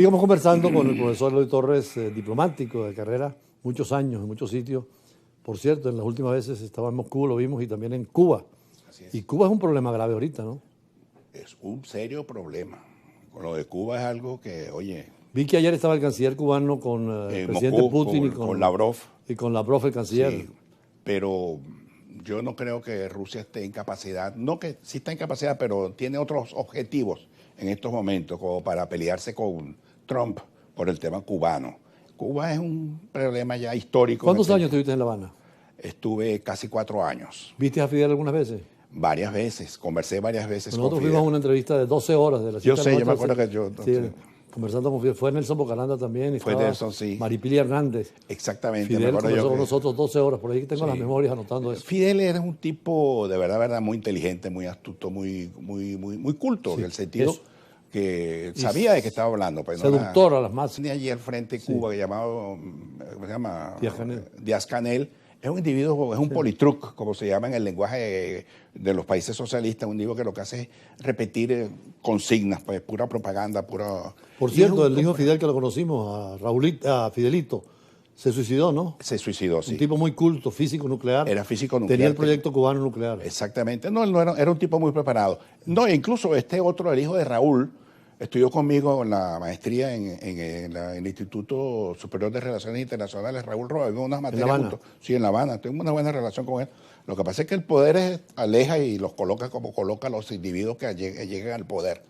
Sigamos conversando con el profesor Eloy Torres, diplomático de carrera, muchos años, en muchos sitios. Por cierto, en las últimas veces estaba en Moscú, lo vimos, y también en Cuba. Así es. Y Cuba es un problema grave ahorita, ¿no? Es un serio problema. Con lo de Cuba es algo que, oye, Vi que ayer estaba el canciller cubano con el presidente Moscú, Putin y con Lavrov. Y con Lavrov, el canciller. Sí, pero yo no creo que Rusia esté en capacidad, no que sí está en capacidad, pero tiene otros objetivos en estos momentos, como para pelearse con Trump por el tema cubano. Cuba es un problema ya histórico. ¿Cuántos años estuviste en La Habana? Estuve casi 4 años. ¿Viste a Fidel algunas veces? Varias veces, conversé varias veces Nosotros con fuimos a Fidel. una entrevista de 12 horas de la Yo cita sé, yo me nuestra, acuerdo que yo... sí, conversando con Fidel. Fue Nelson Bocaranda también. Y Fue estaba Nelson, sí. Maripili Hernández. Exactamente. me Fidel acuerdo conversó yo con que- nosotros 12 horas. Por ahí tengo las Sí. memorias anotando eso. Fidel era un tipo de verdad, muy inteligente, muy astuto, muy culto, Sí, en el sentido eso. que sabía de qué estaba hablando. Pues, Seductor a las masas. Tenía allí al frente de Cuba, que llamado, ¿cómo se llama? Díaz-Canel. Díaz-Canel. Es un individuo, es un politruc, como se llama en el lenguaje de los países socialistas, un individuo que lo que hace es repetir consignas, pues pura propaganda, pura... Por Y cierto, es el hijo Fidel que lo conocimos, a Fidelito, se suicidó, ¿no? se suicidó, sí. Un tipo muy culto, físico nuclear. Era físico nuclear. Tenía el proyecto cubano nuclear. Exactamente. No, él no era un tipo muy preparado. No, incluso este otro, el hijo de Raúl, estudió conmigo en la maestría en el Instituto Superior de Relaciones Internacionales, Raúl Roa, vimos unas materias Habana? juntos. Sí, en La Habana. Tengo una buena relación con él. Lo que pasa es que el poder aleja y los coloca como coloca a los individuos que llegan al poder.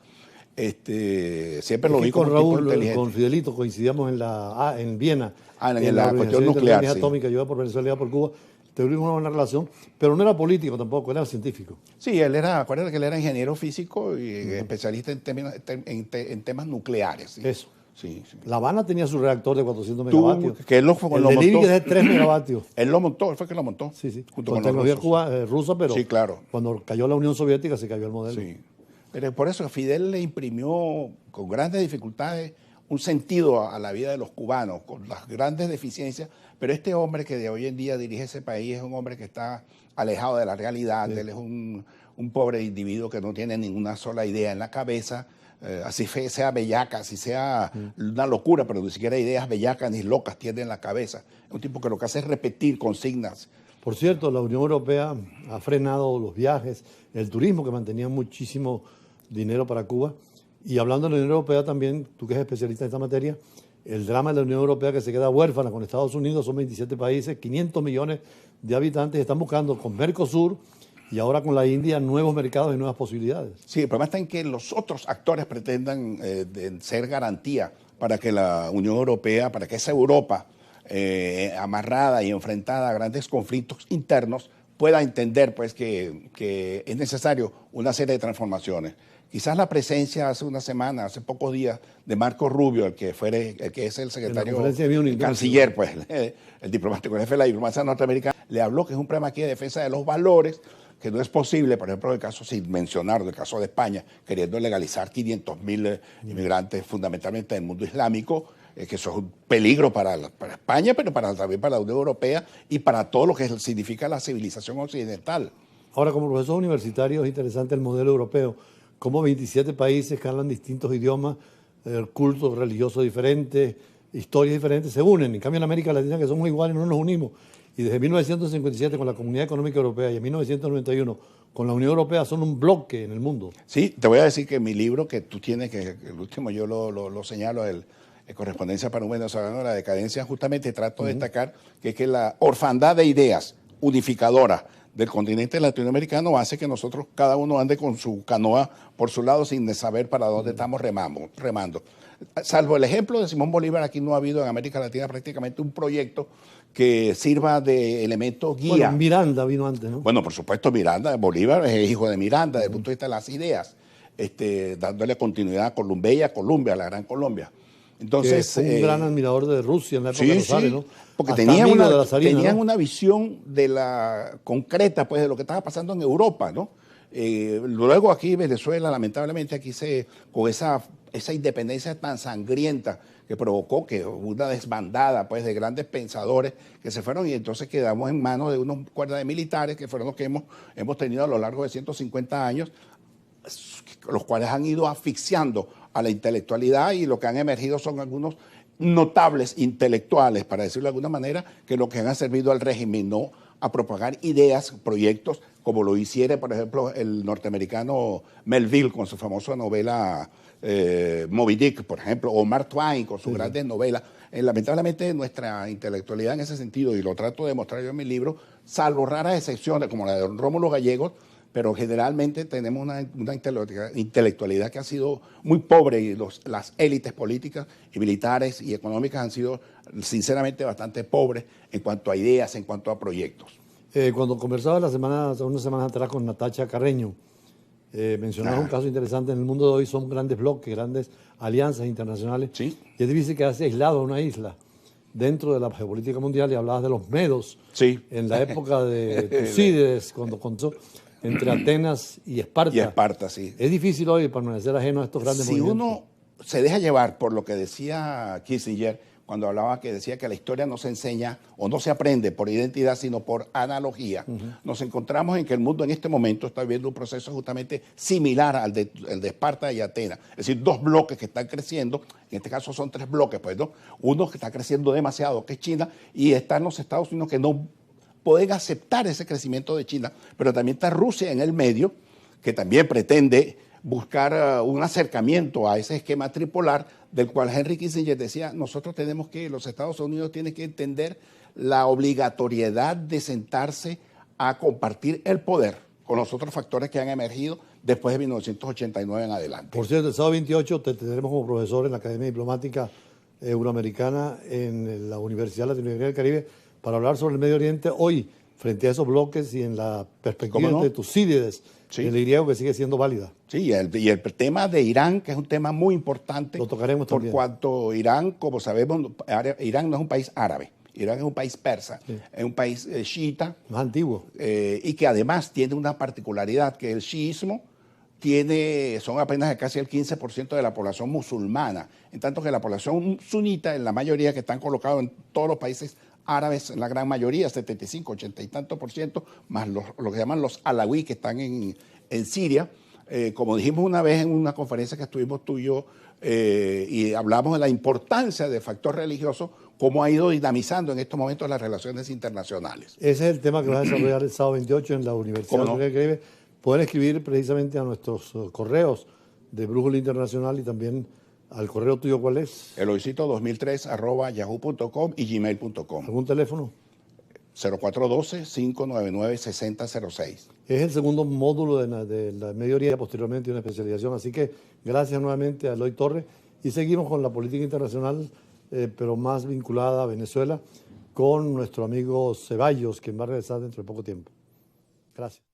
Siempre lo Es que vi como con un tipo Raúl, inteligente. con Fidelito coincidíamos en Viena. En la cuestión Organización de nuclear, Energía sí. Atómica, yo iba por Venezuela, iba por Cuba. Tuvimos una buena relación, pero no era político tampoco, era científico. Sí, acuérdate que él era ingeniero físico y especialista en temas nucleares. ¿sí? Eso. Sí, sí. La Habana tenía su reactor de 400 megavatios. Que él lo el de montó. Libia es de 3 megavatios. Él lo montó, él fue que lo montó. Sí, sí. Junto Con con los tecnología rusos. rusa, pero Sí, claro. cuando cayó la Unión Soviética se cayó el modelo. Sí. Pero por eso Fidel le imprimió con grandes dificultades un sentido a la vida de los cubanos, con las grandes deficiencias, pero este hombre que de hoy en día dirige ese país es un hombre que está alejado de la realidad, él es un pobre individuo que no tiene ninguna sola idea en la cabeza, así sea bellaca, así sea una locura, pero ni siquiera ideas bellacas ni locas tiene en la cabeza. Es un tipo que lo que hace es repetir consignas. Por cierto, la Unión Europea ha frenado los viajes, el turismo, que mantenía muchísimo dinero para Cuba. Y hablando de la Unión Europea también, tú que eres especialista en esta materia, el drama de la Unión Europea que se queda huérfana con Estados Unidos, son 27 países, 500 millones de habitantes, están buscando con Mercosur y ahora con la India nuevos mercados y nuevas posibilidades. Sí, el problema está en que los otros actores pretendan ser garantía para que la Unión Europea, para que esa Europa amarrada y enfrentada a grandes conflictos internos pueda entender pues que es necesario una serie de transformaciones. Quizás la presencia hace una semana, hace pocos días, de Marco Rubio, el que es el secretario, el canciller, pues, el diplomático, el jefe de la diplomacia norteamericana, le habló que es un problema aquí de defensa de los valores, que no es posible, por ejemplo, el caso, sin mencionar, el caso de España, queriendo legalizar 500.000 inmigrantes, fundamentalmente del mundo islámico, que eso es un peligro para España, pero también para la Unión Europea y para todo lo que significa la civilización occidental. Ahora, como profesor universitario, es interesante el modelo europeo, cómo 27 países que hablan distintos idiomas, cultos religiosos diferentes, historias diferentes, se unen. En cambio, en América Latina, que somos iguales, no nos unimos. Y desde 1957 con la Comunidad Económica Europea y en 1991 con la Unión Europea son un bloque en el mundo. Sí, te voy a decir que mi libro que tú tienes, que el último yo lo señalo, el Correspondencia para un venezolano de la decadencia, justamente trato de destacar que la orfandad de ideas unificadora del continente latinoamericano hace que nosotros cada uno ande con su canoa por su lado sin saber para dónde estamos remando. Salvo el ejemplo de Simón Bolívar, aquí no ha habido en América Latina prácticamente un proyecto que sirva de elemento guía. Bueno, Miranda vino antes, ¿no? Bueno, por supuesto, Bolívar es hijo de Miranda desde el punto de vista de las ideas, dándole continuidad a Colombia, a la Gran Colombia. Entonces, que fue un gran admirador de Rusia en la época de los zares, ¿no? Porque Hasta tenían amigo de la zarina, ¿no? una visión concreta pues, de lo que estaba pasando en Europa, ¿no? Luego aquí Venezuela, lamentablemente, aquí con esa independencia tan sangrienta que provocó que una desbandada pues, de grandes pensadores que se fueron y entonces quedamos en manos de unos cuerdas de militares que fueron los que hemos tenido a lo largo de 150 años, los cuales han ido asfixiando a la intelectualidad, y lo que han emergido son algunos notables intelectuales, para decirlo de alguna manera, que lo que han servido al régimen, no a propagar ideas, proyectos, como lo hiciera, por ejemplo, el norteamericano Melville con su famosa novela Moby Dick, por ejemplo, o Mark Twain con sus grandes novelas. Lamentablemente nuestra intelectualidad en ese sentido, y lo trato de mostrar yo en mi libro, salvo raras excepciones como la de don Rómulo Gallegos, pero generalmente tenemos una intelectualidad que ha sido muy pobre, y las élites políticas y militares y económicas han sido sinceramente bastante pobres en cuanto a ideas, en cuanto a proyectos. Cuando conversaba unas semanas atrás con Natacha Carreño, mencionaba un caso interesante. En el mundo de hoy son grandes bloques, grandes alianzas internacionales. Sí. Y es difícil quedarse aislado en una isla dentro de la geopolítica mundial. Y hablabas de los medos. Sí. En la época de Tucídides, cuando contó entre Atenas y Esparta. Y Esparta, sí. Es difícil hoy permanecer ajeno a estos grandes movimientos. Si uno se deja llevar por lo que decía Kissinger, cuando hablaba, que decía que la historia no se enseña o no se aprende por identidad, sino por analogía, nos encontramos en que el mundo en este momento está viviendo un proceso justamente similar al de Esparta y Atenas. Es decir, dos bloques que están creciendo, en este caso son tres bloques, pues, ¿no? Uno que está creciendo demasiado, que es China, y están los Estados Unidos, que no pueden aceptar ese crecimiento de China, pero también está Rusia en el medio, que también pretende buscar un acercamiento a ese esquema tripolar, del cual Henry Kissinger decía, los Estados Unidos tienen que entender la obligatoriedad de sentarse a compartir el poder con los otros factores que han emergido después de 1989 en adelante. Por cierto, el sábado 28 te tendremos como profesor en la Academia Diplomática Euroamericana en la Universidad Latinoamericana del Caribe para hablar sobre el Medio Oriente hoy, frente a esos bloques y en la perspectiva de Tucídides, sí, el griego, que sigue siendo válida. Sí, y el tema de Irán, que es un tema muy importante. Lo tocaremos también. Por cuanto Irán, como sabemos, Irán no es un país árabe, Irán es un país persa, sí, es un país chiita. Más antiguo. Y que además tiene una particularidad, que el chiismo son apenas casi el 15% de la población musulmana, en tanto que la población sunita, en la mayoría, que están colocados en todos los países árabes, la gran mayoría, 75, 80 y tanto por ciento, más lo que llaman los alawí, que están en Siria. Como dijimos una vez en una conferencia que estuvimos tú y yo, y hablamos de la importancia del factor religioso, cómo ha ido dinamizando en estos momentos las relaciones internacionales. Ese es el tema que va a desarrollar el sábado 28 en la Universidad del Caribe. Pueden escribir precisamente a nuestros correos de Brújula Internacional, y también al correo tuyo, ¿cuál es? eloicito2003@yahoo.com y gmail.com. ¿Algún teléfono? 0412-599-6006. Es el segundo módulo de la Medio Oriente, posteriormente una especialización. Así que gracias nuevamente a Eloy Torres, y seguimos con la política internacional, pero más vinculada a Venezuela, con nuestro amigo Ceballos, quien va a regresar dentro de poco tiempo. Gracias.